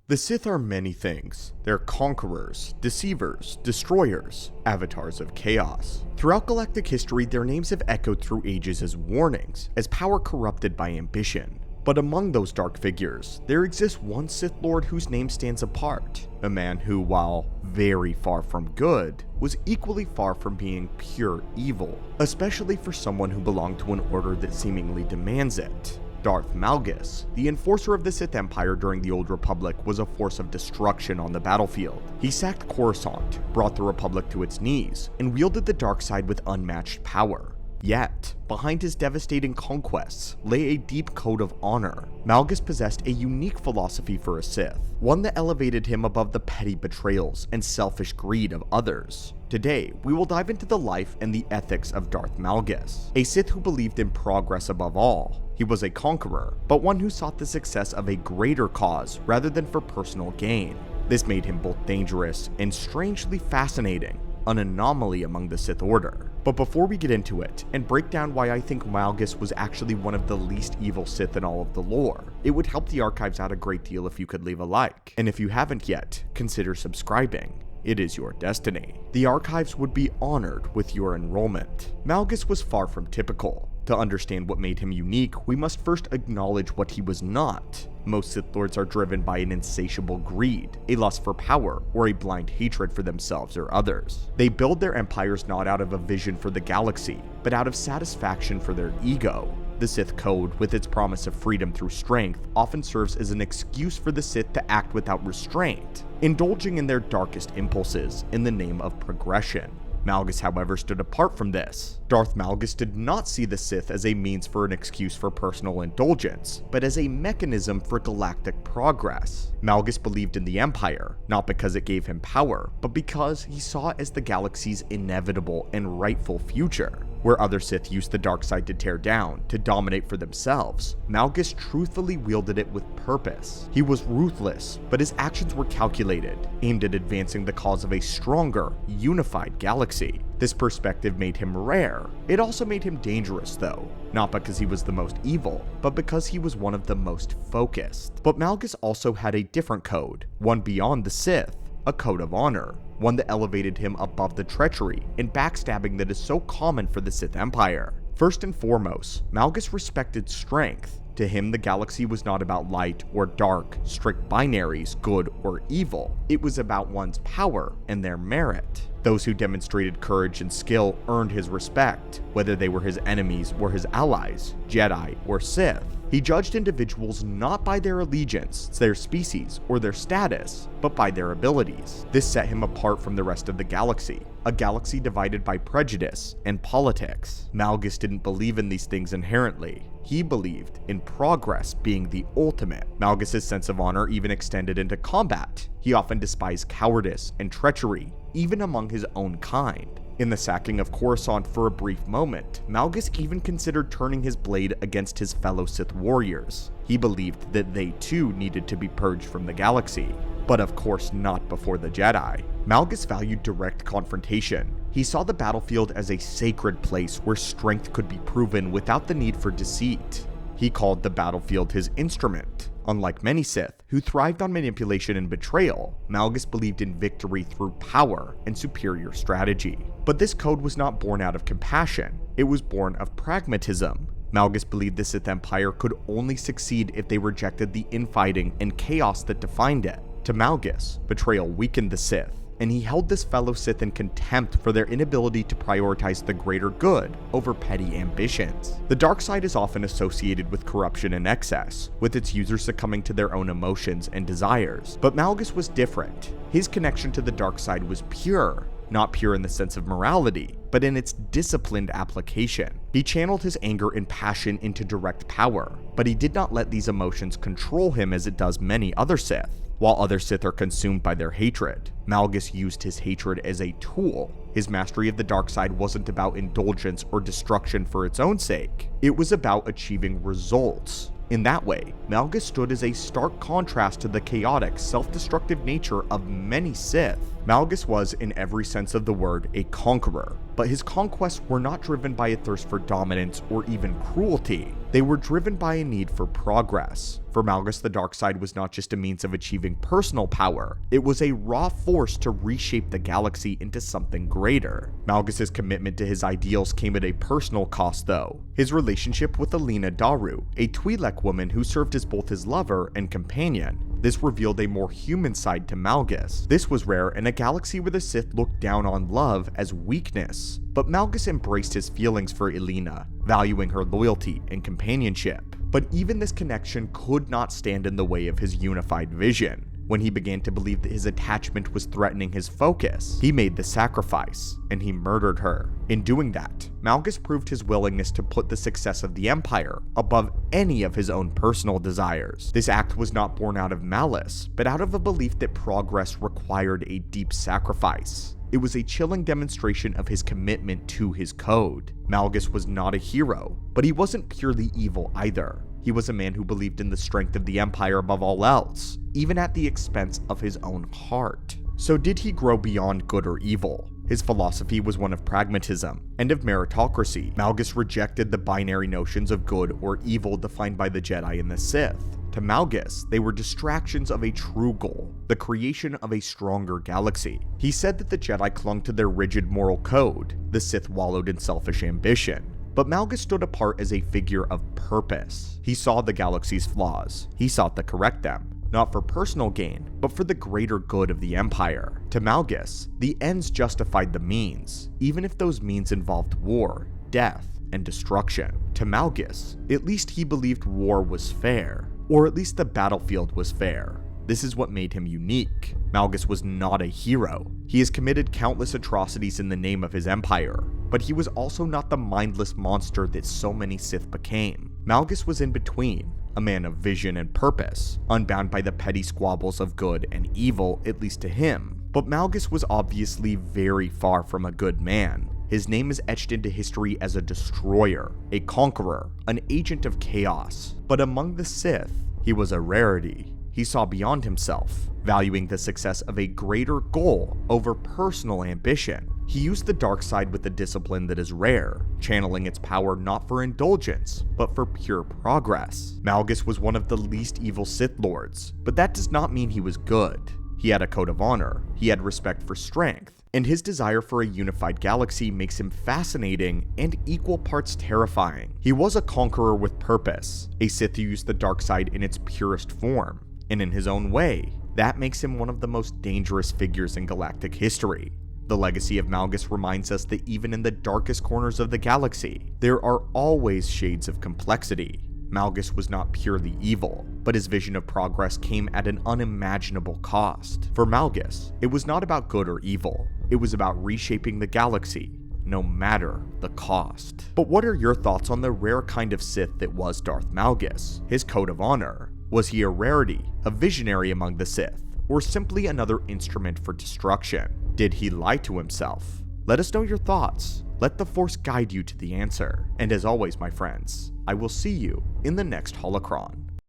The Sith are many things. They're conquerors, deceivers, destroyers, avatars of chaos. Throughout galactic history, their names have echoed through ages as warnings, as power corrupted by ambition. But among those dark figures, there exists one Sith Lord whose name stands apart. A man who, while very far from good, was equally far from being pure evil, especially for someone who belonged to an order that seemingly demands it. Darth Malgus, the enforcer of the Sith Empire during the Old Republic, was a force of destruction on the battlefield. He sacked Coruscant, brought the Republic to its knees, and wielded the dark side with unmatched power. Yet, behind his devastating conquests lay a deep code of honor. Malgus possessed a unique philosophy for a Sith, one that elevated him above the petty betrayals and selfish greed of others. Today, we will dive into the life and the ethics of Darth Malgus, a Sith who believed in progress above all. He was a conqueror, but one who sought the success of a greater cause rather than for personal gain. This made him both dangerous and strangely fascinating, an anomaly among the Sith Order. But before we get into it, and break down why I think Malgus was actually one of the least evil Sith in all of the lore, it would help the archives out a great deal if you could leave a like. And if you haven't yet, consider subscribing. It is your destiny. The archives would be honored with your enrollment. Malgus was far from typical. To understand what made him unique, we must first acknowledge what he was not. Most Sith Lords are driven by an insatiable greed, a lust for power, or a blind hatred for themselves or others. They build their empires not out of a vision for the galaxy, but out of satisfaction for their ego. The Sith Code, with its promise of freedom through strength, often serves as an excuse for the Sith to act without restraint, indulging in their darkest impulses in the name of progression. Malgus, however, stood apart from this. Darth Malgus did not see the Sith as a means for an excuse for personal indulgence, but as a mechanism for galactic progress. Malgus believed in the Empire, not because it gave him power, but because he saw it as the galaxy's inevitable and rightful future. Where other Sith used the dark side to tear down, to dominate for themselves, Malgus truthfully wielded it with purpose. He was ruthless, but his actions were calculated, aimed at advancing the cause of a stronger, unified galaxy. This perspective made him rare. It also made him dangerous though, not because he was the most evil, but because he was one of the most focused. But Malgus also had a different code, one beyond the Sith, a code of honor. One that elevated him above the treachery and backstabbing that is so common for the Sith Empire. First and foremost, Malgus respected strength. To him, the galaxy was not about light or dark, strict binaries, good or evil. It was about one's power and their merit. Those who demonstrated courage and skill earned his respect, whether they were his enemies or his allies, Jedi or Sith. He judged individuals not by their allegiance, their species, or their status, but by their abilities. This set him apart from the rest of the galaxy, a galaxy divided by prejudice and politics. Malgus didn't believe in these things inherently. He believed in progress being the ultimate. Malgus' sense of honor even extended into combat. He often despised cowardice and treachery, even among his own kind. In the sacking of Coruscant for a brief moment, Malgus even considered turning his blade against his fellow Sith warriors. He believed that they too needed to be purged from the galaxy, but of course not before the Jedi. Malgus valued direct confrontation. He saw the battlefield as a sacred place where strength could be proven without the need for deceit. He called the battlefield his instrument. Unlike many Sith, who thrived on manipulation and betrayal, Malgus believed in victory through power and superior strategy. But this code was not born out of compassion, it was born of pragmatism. Malgus believed the Sith Empire could only succeed if they rejected the infighting and chaos that defined it. To Malgus, betrayal weakened the Sith, and he held this fellow Sith in contempt for their inability to prioritize the greater good over petty ambitions. The dark side is often associated with corruption and excess, with its users succumbing to their own emotions and desires. But Malgus was different. His connection to the dark side was pure. Not pure in the sense of morality, but in its disciplined application. He channeled his anger and passion into direct power, but he did not let these emotions control him as it does many other Sith. While other Sith are consumed by their hatred, Malgus used his hatred as a tool. His mastery of the dark side wasn't about indulgence or destruction for its own sake. It was about achieving results. In that way, Malgus stood as a stark contrast to the chaotic, self-destructive nature of many Sith. Malgus was, in every sense of the word, a conqueror. but his conquests were not driven by a thirst for dominance or even cruelty. They were driven by a need for progress. For Malgus, the dark side was not just a means of achieving personal power, it was a raw force to reshape the galaxy into something greater. Malgus's commitment to his ideals came at a personal cost though. His relationship with Alina Daru, a Twi'lek woman who served as both his lover and companion. This revealed a more human side to Malgus. This was rare in a galaxy where the Sith looked down on love as weakness. But Malgus embraced his feelings for Alina, valuing her loyalty and companionship. But even this connection could not stand in the way of his unified vision. When he began to believe that his attachment was threatening his focus, he made the sacrifice, and he murdered her. In doing that, Malgus proved his willingness to put the success of the Empire above any of his own personal desires. This act was not born out of malice, but out of a belief that progress required a deep sacrifice. It was a chilling demonstration of his commitment to his code. Malgus was not a hero, but he wasn't purely evil either. He was a man who believed in the strength of the Empire above all else, even at the expense of his own heart. So did he grow beyond good or evil? His philosophy was one of pragmatism and of meritocracy. Malgus rejected the binary notions of good or evil defined by the Jedi and the Sith. To Malgus, they were distractions of a true goal, the creation of a stronger galaxy. He said that the Jedi clung to their rigid moral code, the Sith wallowed in selfish ambition. But Malgus stood apart as a figure of purpose. He saw the galaxy's flaws. He sought to correct them, not for personal gain, but for the greater good of the Empire. To Malgus, the ends justified the means, even if those means involved war, death, and destruction. To Malgus, at least he believed war was fair, or at least the battlefield was fair. This is what made him unique. Malgus was not a hero. He has committed countless atrocities in the name of his empire, but he was also not the mindless monster that so many Sith became. Malgus was in between, a man of vision and purpose, unbound by the petty squabbles of good and evil, at least to him. But Malgus was obviously very far from a good man. His name is etched into history as a destroyer, a conqueror, an agent of chaos. But among the Sith, he was a rarity. He saw beyond himself, valuing the success of a greater goal over personal ambition. He used the dark side with a discipline that is rare, channeling its power not for indulgence, but for pure progress. Malgus was one of the least evil Sith Lords, but that does not mean he was good. He had a code of honor, he had respect for strength, and his desire for a unified galaxy makes him fascinating and equal parts terrifying. He was a conqueror with purpose, a Sith who used the dark side in its purest form. And in his own way, that makes him one of the most dangerous figures in galactic history. The legacy of Malgus reminds us that even in the darkest corners of the galaxy, there are always shades of complexity. Malgus was not purely evil, but his vision of progress came at an unimaginable cost. For Malgus, it was not about good or evil, it was about reshaping the galaxy, no matter the cost. But what are your thoughts on the rare kind of Sith that was Darth Malgus? His code of honor? Was he a rarity, a visionary among the Sith, or simply another instrument for destruction? Did he lie to himself? Let us know your thoughts. Let the Force guide you to the answer. And as always, my friends, I will see you in the next holocron.